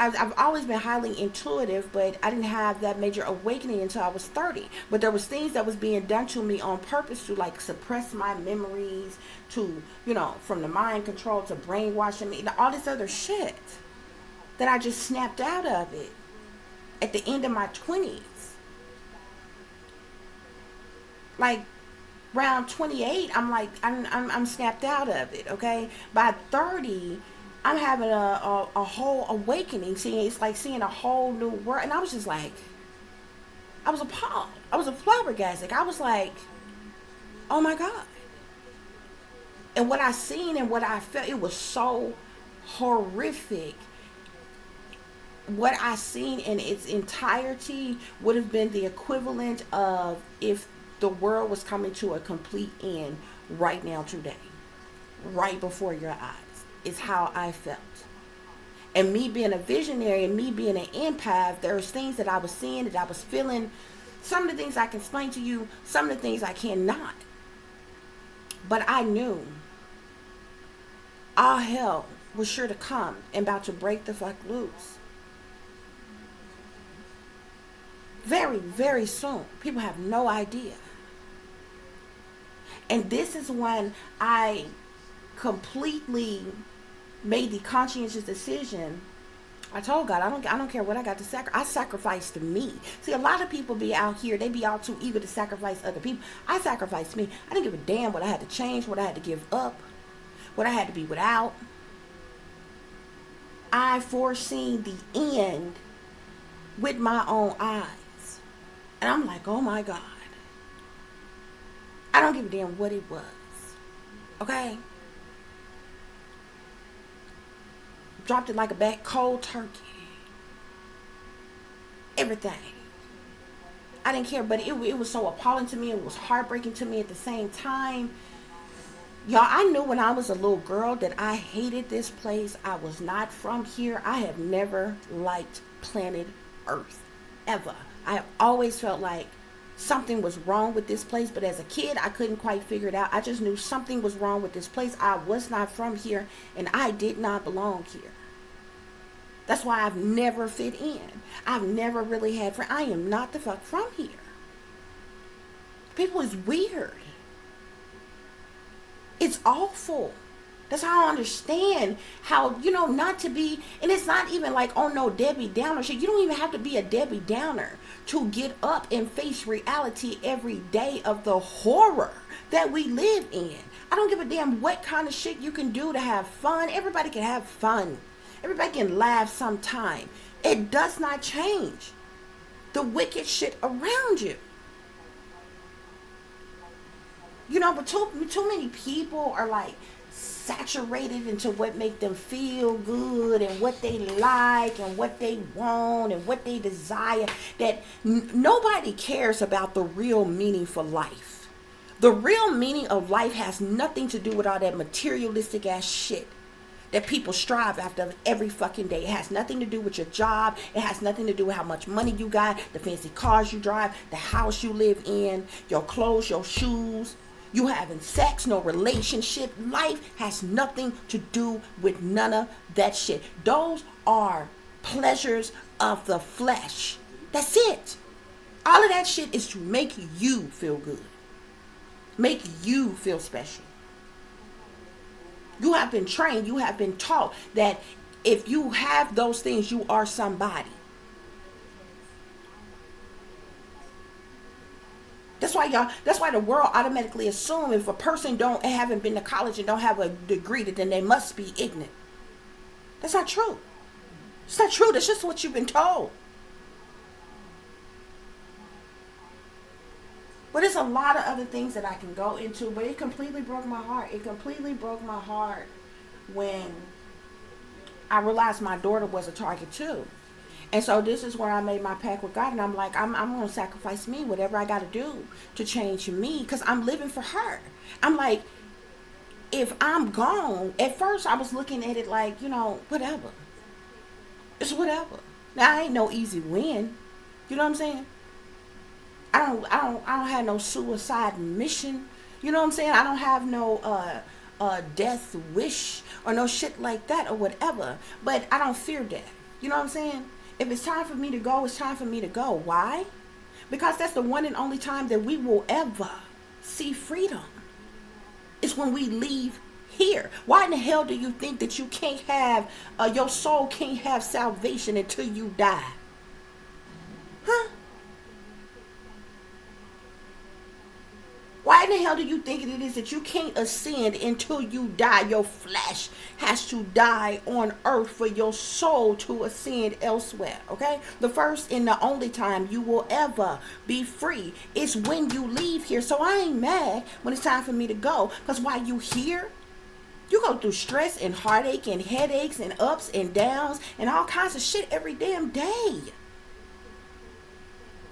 I've always been highly intuitive, but I didn't have that major awakening until I was 30. But there was things that was being done to me on purpose to like suppress my memories, to, you know, from the mind control to brainwashing me, all this other shit that I just snapped out of it at the end of my 20s. Like around 28, I'm like, I'm snapped out of it, okay? By 30, I'm having a whole awakening. It's like seeing a whole new world. And I was just like, I was appalled. I was flabbergasted. I was like, oh my God. And what I seen and what I felt, it was so horrific. What I seen in its entirety would have been the equivalent of if the world was coming to a complete end right now today, right before your eyes, is how I felt. And me being a visionary and me being an empath, there's things that I was seeing, that I was feeling. Some of the things I can explain to you, some of the things I cannot. But I knew all hell was sure to come and about to break the fuck loose. Very, very soon. People have no idea. And this is when I completely made the conscientious decision. I told God, I don't care what I got to sacrifice. I sacrificed me. See, a lot of people be out here, they be all too eager to sacrifice other people. I sacrificed me. I didn't give a damn what I had to change, what I had to give up, what I had to be without. I foreseen the end with my own eyes. And I'm like, oh my God. I don't give a damn what it was. Okay? Dropped it like a back cold turkey. Everything. I didn't care, but it was so appalling to me. It was heartbreaking to me at the same time. Y'all, I knew when I was a little girl that I hated this place. I was not from here. I have never liked planet Earth. Ever. I have always felt like something was wrong with this place, but as a kid, I couldn't quite figure it out. I just knew something was wrong with this place. I was not from here, and I did not belong here. That's why I've never fit in. I've never really had friends. I am not the fuck from here. People is weird. It's awful. That's how I understand how, you know, not to be, and it's not even like, oh no, Debbie Downer shit. You don't even have to be a Debbie Downer to get up and face reality every day of the horror that we live in. I don't give a damn what kind of shit you can do to have fun. Everybody can have fun. Everybody can laugh sometime. It does not change the wicked shit around you. You know, but too many people are like saturated into what make them feel good and what they like and what they want and what they desire, that nobody cares about the real meaning for life. The real meaning of life has nothing to do with all that materialistic ass shit that people strive after every fucking day. It has nothing to do with your job. It has nothing to do with how much money you got, the fancy cars you drive, the house you live in, your clothes, your shoes, you having sex, no relationship. Life has nothing to do with none of that shit. Those are pleasures of the flesh. That's it. All of that shit is to make you feel good, make you feel special. You have been trained, you have been taught that if you have those things, you are somebody. That's why the world automatically assumes if a person haven't been to college and don't have a degree, then they must be ignorant. That's not true. It's not true. That's just what you've been told. But there's a lot of other things that I can go into, but it completely broke my heart. It completely broke my heart when I realized my daughter was a target too. And so this is where I made my pact with God, and I'm like, I'm going to sacrifice me, whatever I got to do to change me, because I'm living for her. I'm like, if I'm gone, at first I was looking at it like, whatever. It's whatever. Now I ain't no easy win. You know what I'm saying? I don't have no suicide mission. You know what I'm saying? I don't have no death wish or no shit like that or whatever. But I don't fear death. You know what I'm saying? If it's time for me to go, it's time for me to go. Why? Because that's the one and only time that we will ever see freedom. It's when we leave here. Why in the hell do you think that you can't have, your soul can't have salvation until you die? Huh? Why in the hell do you think it is that you can't ascend until you die? Your flesh has to die on earth for your soul to ascend elsewhere, okay? The first and the only time you will ever be free is when you leave here. So I ain't mad when it's time for me to go, because while you here, you go through stress and heartache and headaches and ups and downs and all kinds of shit every damn day.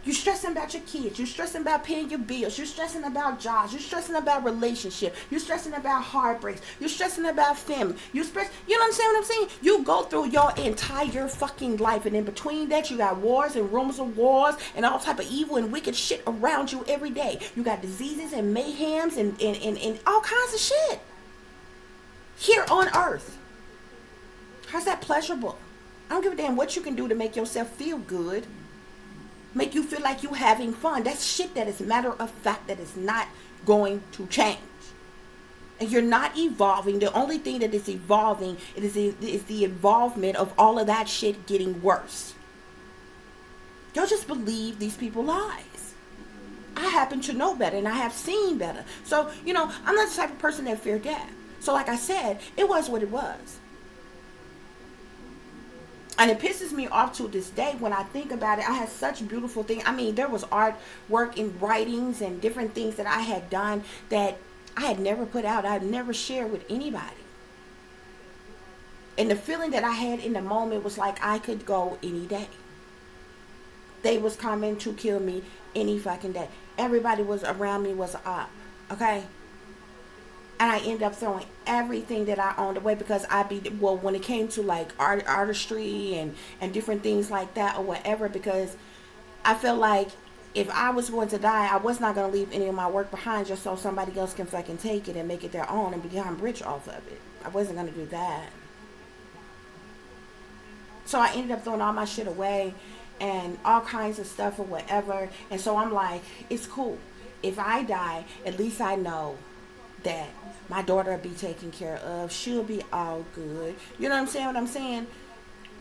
You're stressing about your kids. You're stressing about paying your bills. You're stressing about jobs. You're stressing about relationship. You're stressing about heartbreaks. You're stressing about family. You know what I'm saying? You go through your entire fucking life, and in between that, you got wars and rumors of wars and all type of evil and wicked shit around you every day. You got diseases and mayhems and all kinds of shit here on earth. How's that pleasurable? I don't give a damn what you can do to make yourself feel good. Make you feel like you having fun. That's shit that is matter of fact that is not going to change. And you're not evolving. The only thing that is evolving is the involvement of all of that shit getting worse. Y'all just believe these people lies. I happen to know better and I have seen better. So, I'm not the type of person that fear death. So like I said, it was what it was. And it pisses me off to this day when I think about it. I had such beautiful things. I mean, there was artwork and writings and different things that I had done that I had never put out. I had never shared with anybody. And the feeling that I had in the moment was like I could go any day. They was coming to kill me any fucking day. Everybody was around me was up. Okay? And I end up throwing everything that I owned away because when it came to like artistry and different things like that or whatever, because I felt like if I was going to die, I was not going to leave any of my work behind just so somebody else can fucking take it and make it their own and become rich off of it. I wasn't going to do that. So I ended up throwing all my shit away and all kinds of stuff or whatever. And so I'm like, it's cool. If I die, at least I know that my daughter will be taken care of. She'll be all good. You know what I'm saying?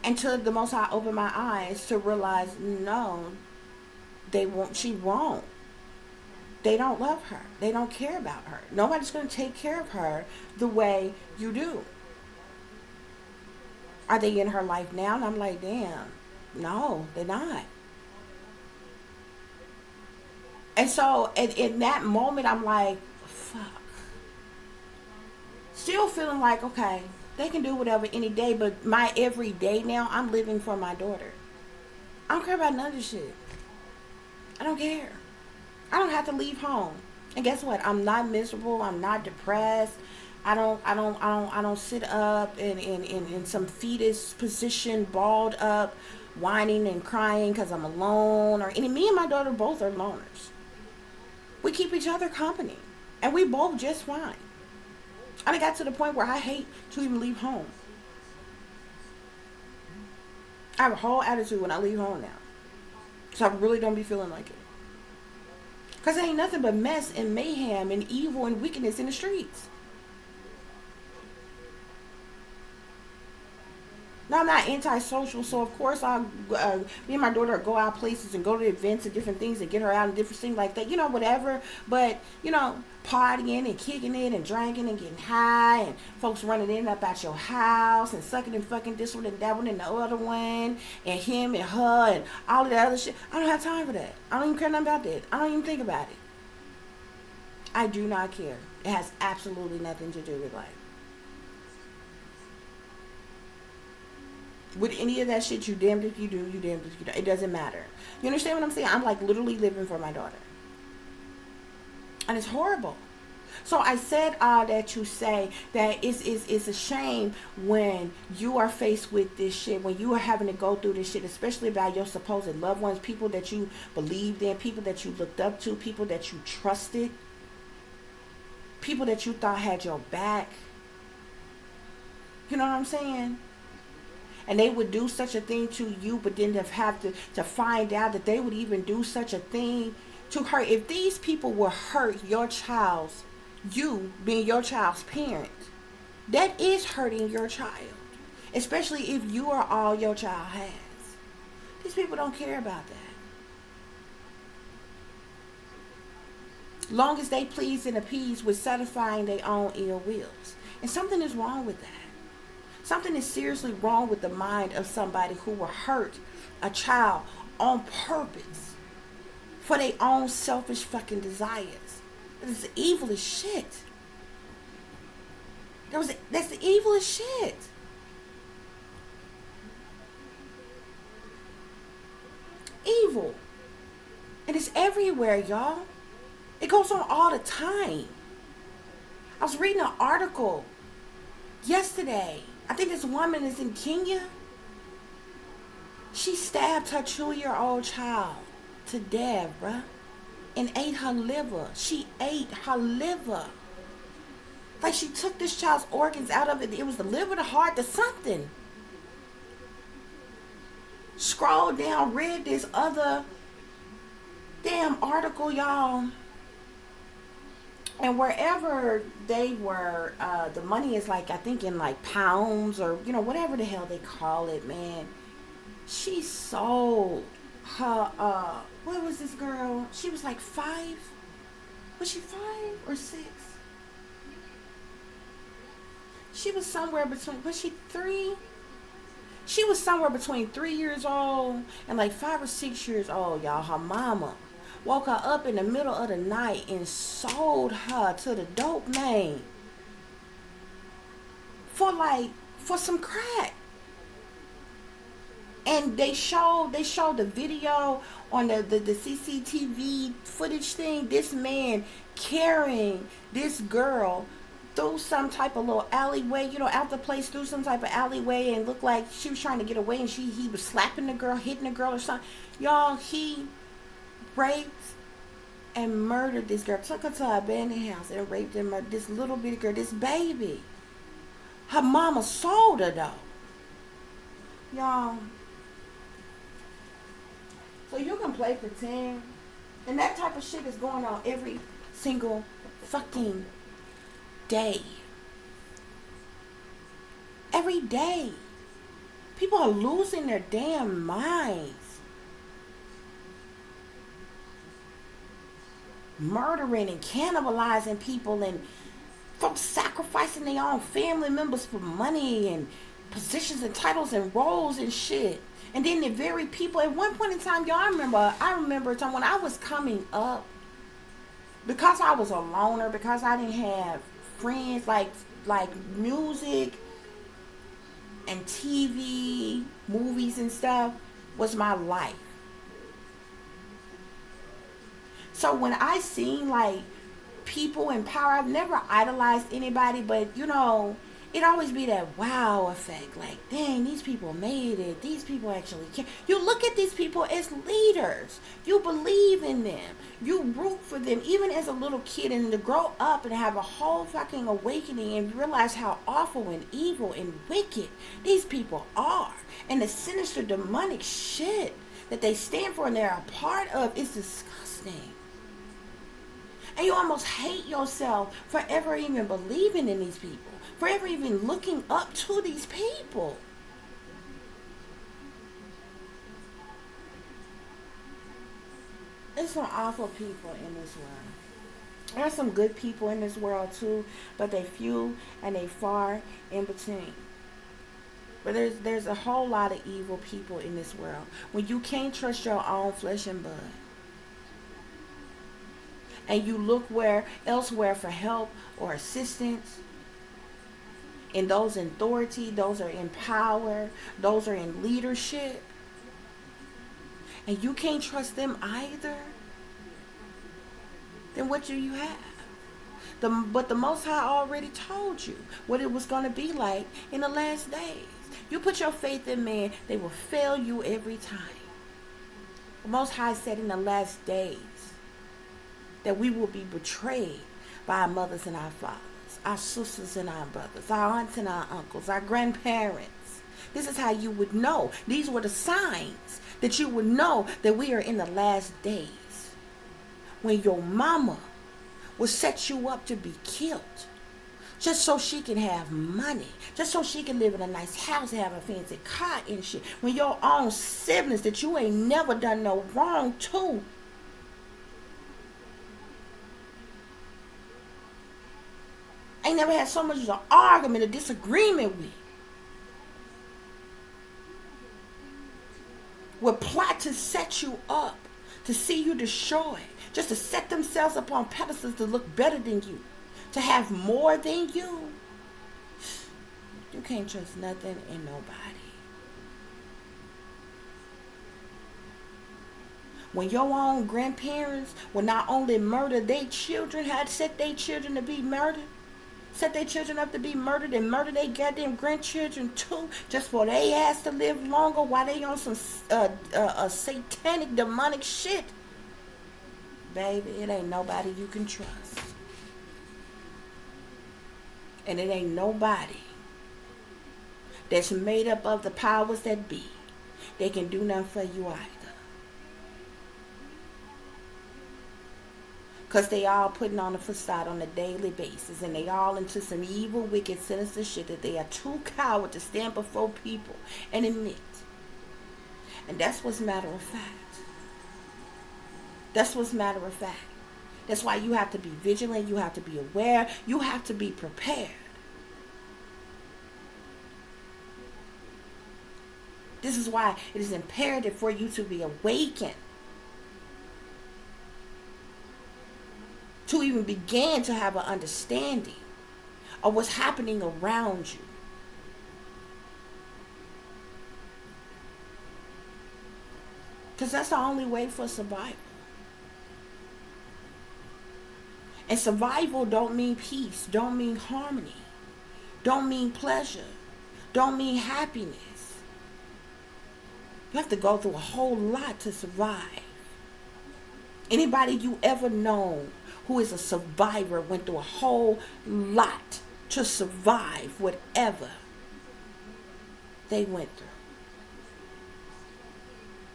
Until the Most High opened my eyes to realize, no, she won't. They don't love her. They don't care about her. Nobody's going to take care of her the way you do. Are they in her life now? And I'm like, damn, no, they're not. And so in that moment, I'm like, fuck. still feeling like, okay, they can do whatever any day, but my every day now, I'm living for my daughter. I don't care about none of this shit. I don't care. I don't have to leave home. And guess what? I'm not miserable. I'm not depressed. I don't sit up in some fetus position, balled up, whining and crying because I'm alone. Me and my daughter both are loners. We keep each other company. And we both just fine. I got to the point where I hate to even leave home. I have a whole attitude when I leave home now. So I really don't be feeling like it. Because there ain't nothing but mess and mayhem and evil and wickedness in the streets. Now, I'm not antisocial, so of course me and my daughter go out places and go to events and different things and get her out and different things like that, whatever. But, partying and kicking it and drinking and getting high and folks running in and up out your house and sucking and fucking this one and that one and the other one and him and her and all of that other shit. I don't have time for that. I don't even care nothing about that. I don't even think about it. I do not care. It has absolutely nothing to do with life. With any of that shit, you damned if you do, you damned if you don't. It doesn't matter. You understand what I'm saying? I'm like literally living for my daughter. And it's horrible. So I said all that to say that it's a shame when you are faced with this shit, when you are having to go through this shit, especially about your supposed loved ones, people that you believed in, people that you looked up to, people that you trusted, people that you thought had your back. You know what I'm saying? And they would do such a thing to you, but then have to find out that they would even do such a thing to her. If these people will hurt your child's, you being your child's parent, that is hurting your child. Especially if you are all your child has. These people don't care about that. Long as they please and appease with satisfying their own ill wills. And something is wrong with that. Something is seriously wrong with the mind of somebody who will hurt a child on purpose for their own selfish fucking desires. That's the evilest shit. That's the evilest shit. Evil. And it's everywhere, y'all. It goes on all the time. I was reading an article yesterday. I think this woman is in Kenya. She stabbed her 2-year-old child to death, bruh. And ate her liver. She ate her liver. Like she took this child's organs out of it. It was the liver, the heart, the something. Scrolled down, read this other damn article, y'all. And wherever they were, the money is like, I think in like pounds or, whatever the hell they call it, man. She sold her, what was this girl? She was like 5. Was she 5 or 6? She was somewhere between, was she 3? She was somewhere between 3 years old and like 5 or 6 years old, y'all. Her mama woke her up in the middle of the night and sold her to the dope man for some crack. And they showed the video on the CCTV footage thing. This man carrying this girl through some type of little alleyway, out the place, through some type of alleyway, and looked like she was trying to get away, and he was slapping the girl, hitting the girl or something. Y'all, he raped and murdered this girl, took her to an abandoned house and raped and murdered this little bitty girl, this baby. Her mama sold her though. Y'all. So you can play pretend. And that type of shit is going on every single fucking day. Every day. People are losing their damn minds. Murdering and cannibalizing people, and folks sacrificing their own family members for money and positions and titles and roles and shit. And then the very people, at one point in time, y'all, I remember a time when I was coming up, because I was a loner, because I didn't have friends, like like music and TV, movies and stuff was my life. So when I seen like people in power, I've never idolized anybody, but you know, it always be that wow effect. Like, dang, these people made it. These people actually care. You look at these people as leaders. You believe in them. You root for them, even as a little kid, and to grow up and have a whole fucking awakening and realize how awful and evil and wicked these people are. And the sinister demonic shit that they stand for and they're a part of is disgusting. And you almost hate yourself for ever even believing in these people, for ever even looking up to these people. There's some awful people in this world. There are some good people in this world too, but they few and they far in between. But there's a whole lot of evil people in this world. When you can't trust your own flesh and blood, and you look elsewhere for help or assistance, and those in authority, those are in power, those are in leadership, and you can't trust them either, then what do you have? But the Most High already told you what it was going to be like in the last days. You put your faith in man, they will fail you every time. The Most High said in the last days that we will be betrayed by our mothers and our fathers, our sisters and our brothers, our aunts and our uncles, our grandparents. This is how you would know. These were the signs that you would know that we are in the last days. When your mama will set you up to be killed just so she can have money, just so she can live in a nice house, have a fancy car and shit. When your own siblings that you ain't never done no wrong to ain't never had so much as an argument, a disagreement with, will plot to set you up, to see you destroyed, just to set themselves up on pedestals to look better than you, to have more than you. You can't trust nothing and nobody. When your own grandparents will not only murder their children, had set their children to be murdered, set their children up to be murdered and murder their goddamn grandchildren too, just for they ass to live longer while they on some satanic demonic shit. Baby, it ain't nobody you can trust. And it ain't nobody that's made up of the powers that be. They can do nothing for you either. Because they all putting on a facade on a daily basis. And they all into some evil, wicked, sinister shit that they are too coward to stand before people and admit. And that's what's matter of fact. That's what's matter of fact. That's why you have to be vigilant. You have to be aware. You have to be prepared. This is why it is imperative for you to be awakened, to even begin to have an understanding of what's happening around you. Because that's the only way for survival. And survival don't mean peace, don't mean harmony, don't mean pleasure, don't mean happiness. You have to go through a whole lot to survive. Anybody you ever known who is a survivor went through a whole lot to survive whatever they went through.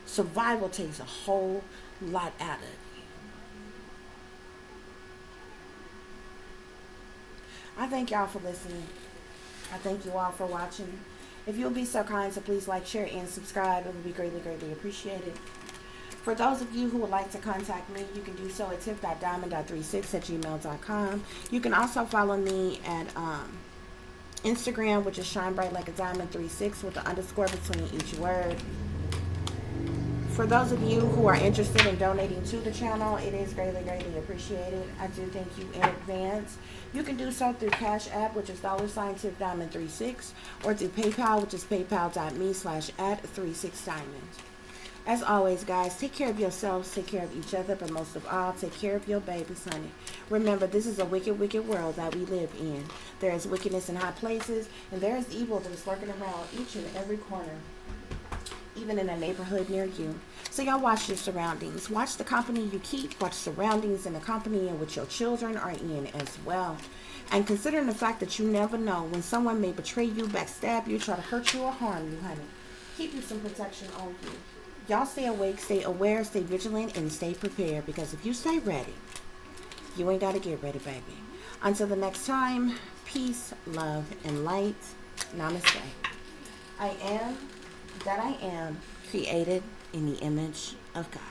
Survival takes a whole lot out of you. I thank y'all for listening. I thank you all for watching. If you'll be so kind, so please like, share, and subscribe. It would be greatly, greatly appreciated. For those of you who would like to contact me, you can do so at tiff.diamond.36@gmail.com. You can also follow me at Instagram, which is shinebrightlikeadiamond36 with the underscore between each word. For those of you who are interested in donating to the channel, it is greatly, greatly appreciated. I do thank you in advance. You can do so through Cash App, which is $Diamond36, or through PayPal, which is paypal.me/@36diamond. As always, guys, take care of yourselves, take care of each other, but most of all, take care of your babies, honey. Remember, this is a wicked, wicked world that we live in. There is wickedness in high places, and there is evil that is lurking around each and every corner, even in a neighborhood near you. So y'all watch your surroundings. Watch the company you keep. Watch surroundings and the company in which your children are in as well. And considering the fact that you never know when someone may betray you, backstab you, try to hurt you, or harm you, honey. Keep you some protection on you. Y'all stay awake, stay aware, stay vigilant, and stay prepared. Because if you stay ready, you ain't got to get ready, baby. Until the next time, peace, love, and light. Namaste. I am that I am, created in the image of God.